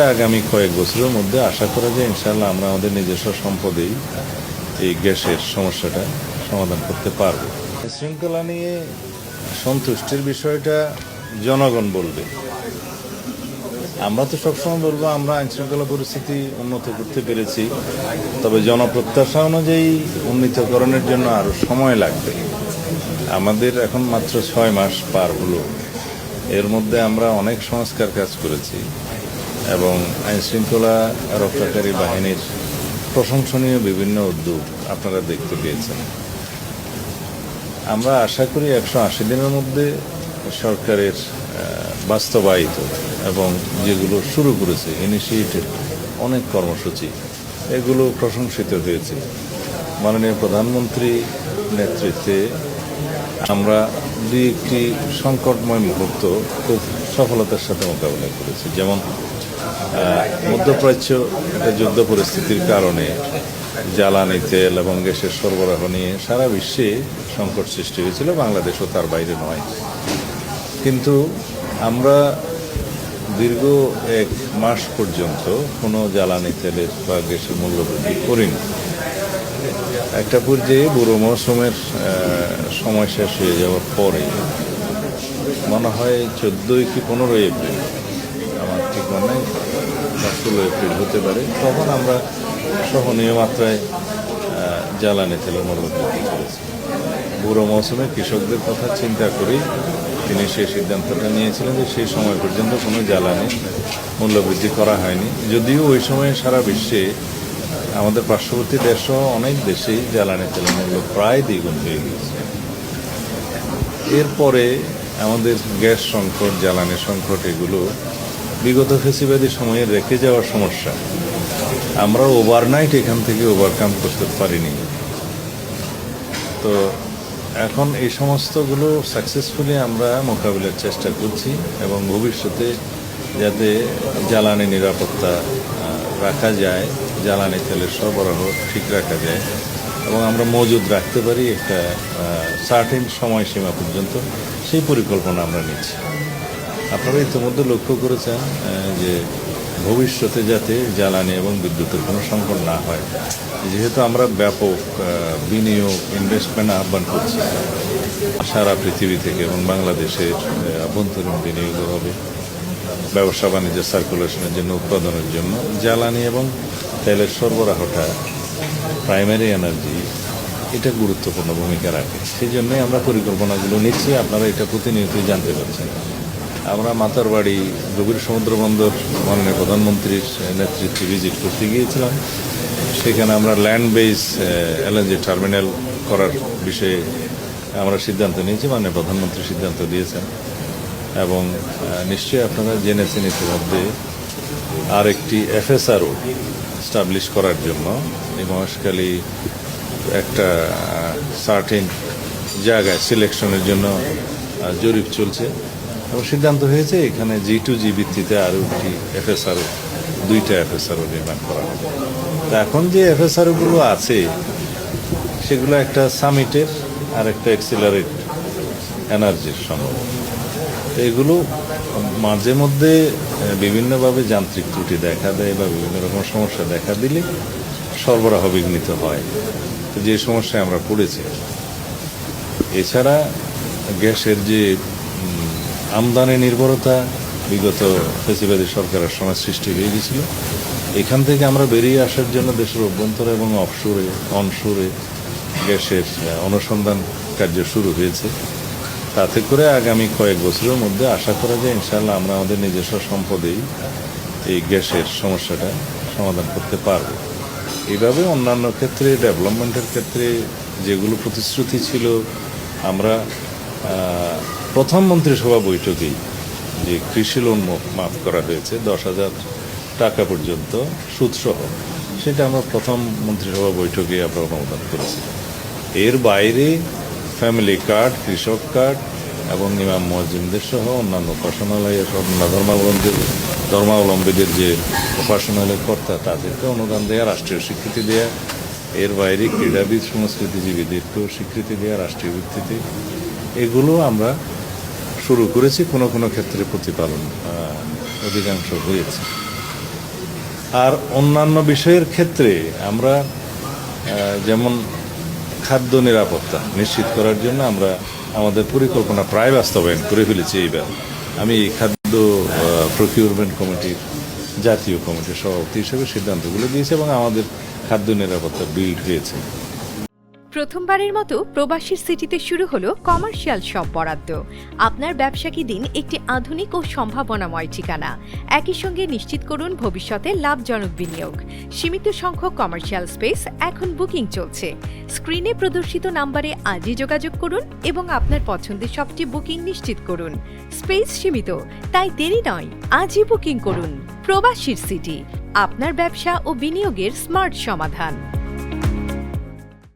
আগামী কয়েক বছরের মধ্যে আশা করা যায় ইনশাআল্লাহ আমরা আমাদের নিজস্ব সম্পদেই এই গ্যাসের সমস্যাটা সমাধান করতে পারব। শৃঙ্খলা নিয়ে সন্তুষ্টির বিষয়টা জনগণ বলবে। আমরা তো সবসময় বলবো আমরা আইনশৃঙ্খলা পরিস্থিতি উন্নত করতে পেরেছি, তবে জনপ্রত্যাশা অনুযায়ী উন্নীতকরণের জন্য আরও সময় লাগবে। আমাদের এখন মাত্র 6 মাস পার হলো, এর মধ্যে আমরা অনেক সংস্কার কাজ করেছি এবং আইনশৃঙ্খলা রক্ষাকারী বাহিনীর প্রশংসনীয় বিভিন্ন উদ্যোগ আপনারা দেখতে পেয়েছেন। আমরা আশা করি 180 দিনের মধ্যে সরকারের বাস্তবায়িত এবং যেগুলো শুরু করেছে ইনিশিয়েটিভ অনেক কর্মসূচি, এগুলো প্রশংসিত হয়েছে। মাননীয় প্রধানমন্ত্রী নেতৃত্বে আমরা একটি সংকটময় মুহূর্ত খুব সফলতার সাথে মোকাবিলা করেছি। যেমন মধ্যপ্রাচ্য একটা যুদ্ধ পরিস্থিতির কারণে জ্বালানি তেল এবং গ্যাসের সরবরাহ নিয়ে সারা বিশ্বে সংকট সৃষ্টি হয়েছিল, বাংলাদেশও তার বাইরে নয়। কিন্তু আমরা দীর্ঘ 1 মাস পর্যন্ত কোনো জ্বালানি তেলের বা গ্যাসের মূল্য বৃদ্ধি করিনি। একটা পর্যায়ে বুড়ো মৌসুমের সময় শেষ হয়ে যাওয়ার পরে মনে হয় 14 কি 15 এপ্রিল, আমার ঠিক মনে হয় 16 এপ্রিল হতে পারে, তখন আমরা সহনীয় মাত্রায় জ্বালানি তেলের মূল্য বৃদ্ধি করেছি। বুড়ো মৌসুমে কৃষকদের কথা চিন্তা করেই তিনি সেই সিদ্ধান্তটা নিয়েছিলেন যে সেই সময় পর্যন্ত কোনো জ্বালানি মূল্য বৃদ্ধি করা হয়নি। যদিও ওই সময়ে সারা বিশ্বে আমাদের পার্শ্ববর্তী দেশসহ অনেক দেশেই জ্বালানি তেলের মূল্য প্রায় দ্বিগুণ হয়ে গিয়েছে। এরপরে আমাদের গ্যাস সংকট, জ্বালানি সংকট, এগুলো বিগত ফেসিবাদী সময়ে রেখে যাওয়ার সমস্যা আমরা ওভারনাইট এখান থেকে ওভারকাম করতে পারিনি। তো এখন এই সমস্তগুলো সাকসেসফুলি আমরা মোকাবিলার চেষ্টা করছি এবং ভবিষ্যতে যাতে জ্বালানি নিরাপত্তা রাখা যায়, জ্বালানি তেলের সরবরাহ ঠিক রাখা যায় এবং আমরা মজুদ রাখতে পারি একটা সার্টেন সময়সীমা পর্যন্ত, সেই পরিকল্পনা আমরা নিচ্ছি। আপনারা ইতিমধ্যে লক্ষ্য করেছেন যে ভবিষ্যতে যাতে জ্বালানি এবং বিদ্যুতের কোনো সংকট না হয়, যেহেতু আমরা ব্যাপক বিনিয়োগ, ইনভেস্টমেন্ট আহ্বান করছি সারা পৃথিবী থেকে এবং বাংলাদেশের আভ্যন্তরীণ বিনিয়োগ হবে ব্যবসা বাণিজ্য সার্কুলেশনের জন্য, উৎপাদনের জন্য। জ্বালানি এবং তেলের সরবরাহটা, প্রাইমারি এনার্জি, এটা গুরুত্বপূর্ণ ভূমিকা রাখে। সেই জন্যই আমরা পরিকল্পনাগুলো নিচ্ছি, আপনারা এটা প্রতিনিয়তই জানতে পারছেন। আমরা মাতারবাড়ি গভীর সমুদ্র বন্দর মাননীয় প্রধানমন্ত্রীর নেতৃত্বে ভিজিট করতে গিয়েছিলাম। সেখানে আমরা ল্যান্ড বেস এলএনজি টার্মিনাল করার বিষয়ে আমরা সিদ্ধান্ত নিয়েছি, মাননীয় প্রধানমন্ত্রী সিদ্ধান্ত দিয়েছেন। এবং নিশ্চয়ই আপনারা জেনেছেন ইতিমধ্যে আরেকটি এফএসআরও স্টাবলিশ করার জন্য এই মহেশখালী একটা সার্টেন জায়গায় সিলেকশনের জন্য জরিপ চলছে এবং সিদ্ধান্ত হয়েছে এখানে G2G ভিত্তিতে আরও একটি এফএসআরও, 2টা এফএসআরও নির্মাণ করা হবে। তা এখন যে এফএসআরওগুলো আছে সেগুলো একটা সামিটের আর একটা এক্সিলারেট এনার্জির সম্ভব। এগুলো মাঝে মধ্যে বিভিন্নভাবে যান্ত্রিক ত্রুটি দেখা দেয় বা বিভিন্ন রকম সমস্যা দেখা দিলে সরবরাহ বিঘ্নিত হয়, তো যে সমস্যায় আমরা পড়েছি। এছাড়া গ্যাসের যে আমদানি নির্ভরতা বিগত ফেসিবাদী সরকারের সময় সৃষ্টি হয়ে গেছিল, এখান থেকে আমরা বেরিয়ে আসার জন্য দেশের অভ্যন্তরে এবং অনশোরে গ্যাসের অনুসন্ধান কার্য শুরু হয়েছে। তাতে করে আগামী কয়েক বছরের মধ্যে আশা করা যায় ইনশাআল্লাহ আমরা আমাদের নিজস্ব সম্পদেই এই গ্যাসের সমস্যাটা সমাধান করতে পারব। এইভাবে অন্যান্য ক্ষেত্রে, ডেভেলপমেন্টের ক্ষেত্রে যেগুলো প্রতিশ্রুতি ছিল, আমরা প্রথম মন্ত্রিসভা বৈঠকেই যে কৃষি লোন মাফ করা হয়েছে 10,000 টাকা পর্যন্ত সুদসহ, সেটা আমরা প্রথম মন্ত্রিসভা বৈঠকে আমরা অনুমোদন করেছি। এর বাইরে ফ্যামিলি কার্ড, কৃষক কার্ড এবং ইমাম মুয়াজ্জিনদের সহ অন্যান্য উপাসনালয়ের ধর্মাবলম্বীদের যে উপাসনালয়ের কর্তা তাদেরকে অনুদান দেওয়া, রাষ্ট্রীয় স্বীকৃতি দেওয়া, এর বাইরে ক্রীড়াবিদ, সংস্কৃতিজীবীদেরকেও স্বীকৃতি দেওয়া রাষ্ট্রীয় ভিত্তিতে, এগুলো আমরা শুরু করেছি। কোনো কোনো ক্ষেত্রে প্রতিপালন অধিকাংশ হয়েছে। আর অন্যান্য বিষয়ের ক্ষেত্রে আমরা যেমন খাদ্য নিরাপত্তা নিশ্চিত করার জন্য আমরা আমাদের পরিকল্পনা প্রায় বাস্তবায়ন করে ফেলেছি এইবার। আমি খাদ্য প্রকিউরমেন্ট কমিটির জাতীয় কমিটির সভাপতি হিসেবে সিদ্ধান্তগুলো দিয়েছি এবং আমাদের খাদ্য নিরাপত্তা বিল্ড হয়েছে। প্রথমবারের মতো প্রবাসীর সিটিতে শুরু হলো কমার্শিয়াল শপ বরাদ্দ। আপনার ব্যবসাকে দিন একটি আধুনিক ও সম্ভাবনাময় ঠিকানা। একই সঙ্গে নিশ্চিত করুন ভবিষ্যতে লাভজনক বিনিয়োগ। সীমিত সংখ্যক কমার্শিয়াল স্পেস এখন বুকিং চলছে। স্ক্রিনে প্রদর্শিত নাম্বারে আজই যোগাযোগ করুন এবং আপনার পছন্দের শপটি বুকিং নিশ্চিত করুন। স্পেস সীমিত, তাই দেরি নয়, আজই বুকিং করুন। প্রবাসীর সিটি, আপনার ব্যবসা ও বিনিয়োগের স্মার্ট সমাধান।